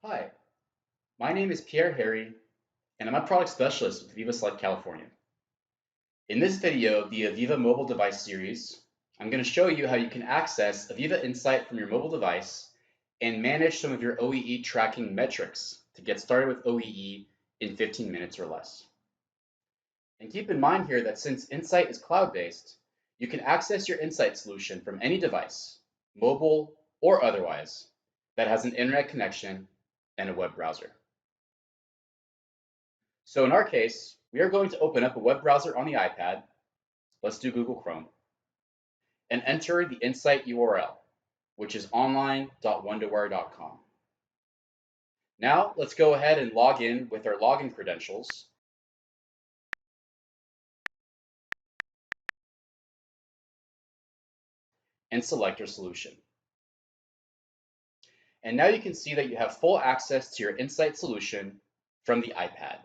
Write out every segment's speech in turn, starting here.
Hi, my name is Pierre Harry, and I'm a product specialist with AVEVA Select California. In this video, the AVEVA mobile device series, I'm going to show you how you can access AVEVA Insight from your mobile device and manage some of your OEE tracking metrics to get started with OEE in 15 minutes or less. And keep in mind here that since Insight is cloud-based, you can access your Insight solution from any device, mobile or otherwise, that has an internet connection and a web browser. So in our case, we are going to open up a web browser on the iPad. Let's do Google Chrome and enter the Insight URL, which is online.wonderware.com. Now let's go ahead and log in with our login credentials. And select your solution. And now you can see that you have full access to your Insight solution from the iPad.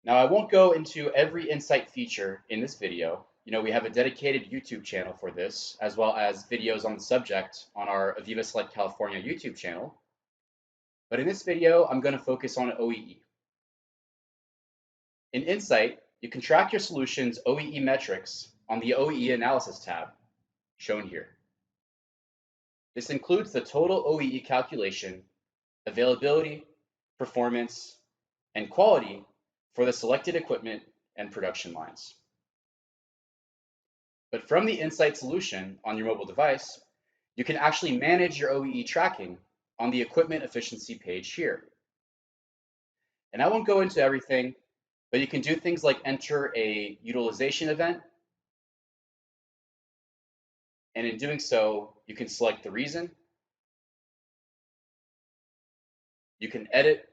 Now I won't go into every Insight feature in this video. We have a dedicated YouTube channel for this, as well as videos on the subject on our AVEVA Select California YouTube channel. But in this video, I'm going to focus on OEE. In Insight, you can track your solution's OEE metrics on the OEE Analysis tab, shown here. This includes the total OEE calculation, availability, performance, and quality for the selected equipment and production lines. But from the Insight solution on your mobile device, you can actually manage your OEE tracking on the equipment efficiency page here. And I won't go into everything, but you can do things like enter a utilization event. And in doing so, you can select the reason. You can edit,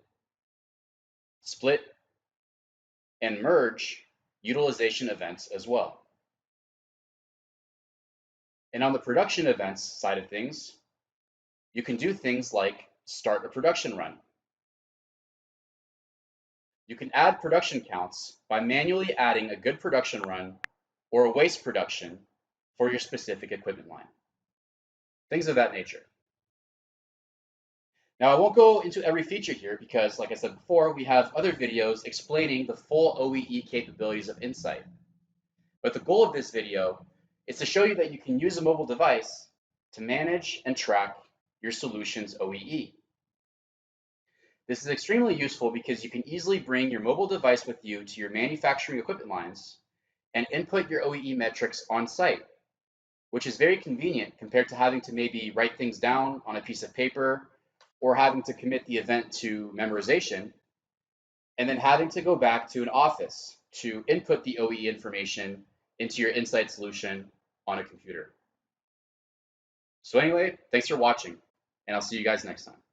split, and merge utilization events as well. And on the production events side of things, you can do things like start a production run. You can add production counts by manually adding a good production run or a waste production for your specific equipment line. Things of that nature. Now, I won't go into every feature here because, like I said before, we have other videos explaining the full OEE capabilities of Insight. But the goal of this video is to show you that you can use a mobile device to manage and track your solution's OEE. This is extremely useful because you can easily bring your mobile device with you to your manufacturing equipment lines and input your OEE metrics on site, which is very convenient compared to having to maybe write things down on a piece of paper or having to commit the event to memorization and then having to go back to an office to input the OEE information into your Insight solution on a computer. So anyway, thanks for watching, and I'll see you guys next time.